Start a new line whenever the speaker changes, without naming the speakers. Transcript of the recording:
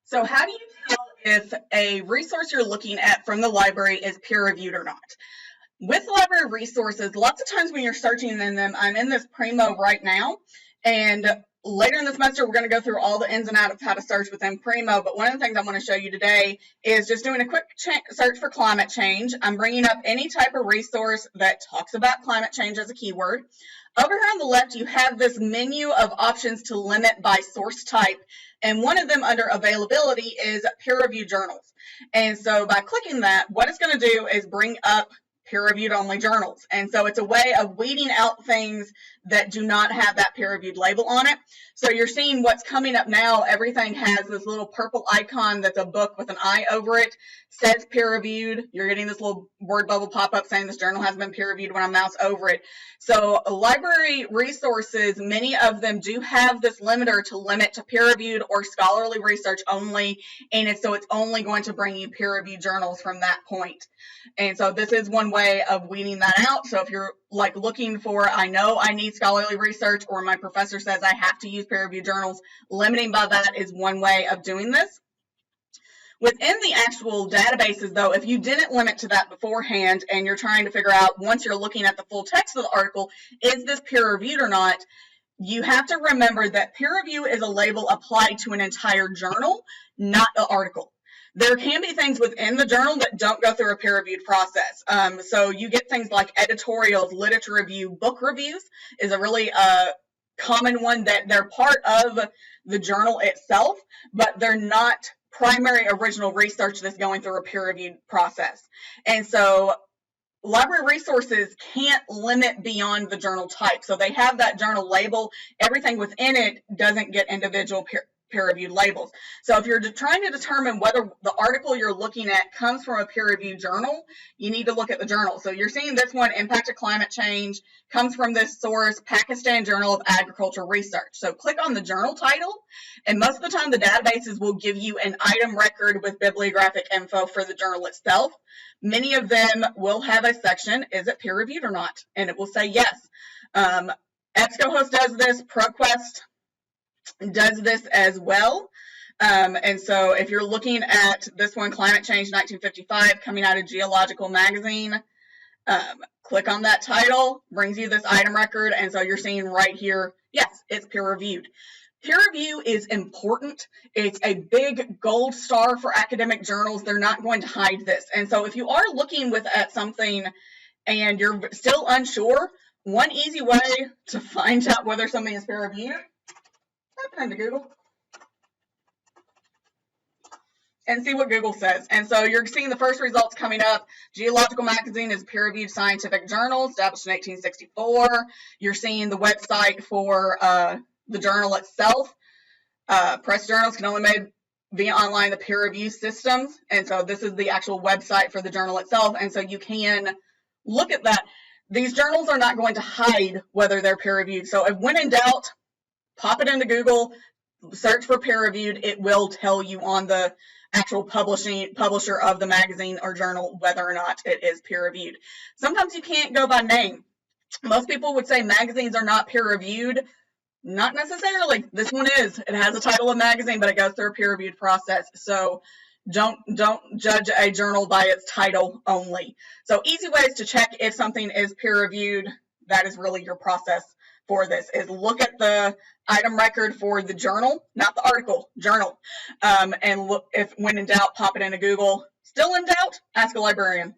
So how do you tell if a resource you're looking at from the library is peer-reviewed or not? With library resources, lots of times when you're searching in them, I'm in this Primo right now, and later in the semester, we're going to go through all the ins and outs of how to search within Primo, but one of the things I want to show you today is just doing a quick search for climate change. I'm bringing up any type of resource that talks about climate change as a keyword. Over here on the left, you have this menu of options to limit by source type, and one of them under availability is peer-reviewed journals. And so by clicking that, what it's going to do is bring up peer-reviewed only journals. And so it's a way of weeding out things that do not have that peer-reviewed label on it. So you're seeing what's coming up now. Everything has this little purple icon that's a book with an eye over it, says peer-reviewed. You're getting this little word bubble pop up saying this journal has been peer-reviewed when I mouse over it. So library resources, many of them do have this limiter to limit to peer-reviewed or scholarly research only, and so it's only going to bring you peer-reviewed journals from that point. And so this is one way of weeding that out. So if you're like looking for, I know I need scholarly research, or my professor says I have to use peer-reviewed journals, limiting by that is one way of doing this. Within the actual databases, though, if you didn't limit to that beforehand and you're trying to figure out, once you're looking at the full text of the article, is this peer-reviewed or not, you have to remember that peer review is a label applied to an entire journal, not the article. There can be things within the journal that don't go through a peer-reviewed process. So you get things like editorials, literature review, book reviews is a really common one that they're part of the journal itself, but they're not primary original research that's going through a peer-reviewed process. And so library resources can't limit beyond the journal type. So they have that journal label. Everything within it doesn't get individual peer-reviewed labels. So if you're trying to determine whether the article you're looking at comes from a peer-reviewed journal, you need to look at the journal. So you're seeing this one, Impact of Climate Change, comes from this source, Pakistan Journal of Agricultural Research. So click on the journal title, and most of the time the databases will give you an item record with bibliographic info for the journal itself. Many of them will have a section, is it peer-reviewed or not? And it will say yes. EBSCOhost does this, ProQuest does this as well. And so if you're looking at this one, Climate Change 1955, coming out of Geological Magazine, click on that title, brings you this item record, and so you're seeing right here, yes, it's peer-reviewed. Peer review is important. It's a big gold star for academic journals. They're not going to hide this. And so if you are looking at something and you're still unsure, one easy way to find out whether something is peer-reviewed, type it into Google and see what Google says. And so you're seeing the first results coming up. Geological Magazine is a peer-reviewed scientific journal established in 1864. You're seeing the website for the journal itself. Press journals can only be made via online the peer review systems. And so this is the actual website for the journal itself. And so you can look at that. These journals are not going to hide whether they're peer reviewed. So if when in doubt, pop it into Google, search for peer reviewed. It will tell you on the actual publisher of the magazine or journal whether or not it is peer reviewed. Sometimes you can't go by name. Most people would say magazines are not peer reviewed. Not necessarily. This one is. It has a title of magazine, but it goes through a peer-reviewed process. So don't judge a journal by its title only. So easy ways to check if something is peer-reviewed. That is really your process for this, is look at the item record for the journal, not the article, journal. And look, if when in doubt, pop it into Google. Still in doubt? Ask a librarian.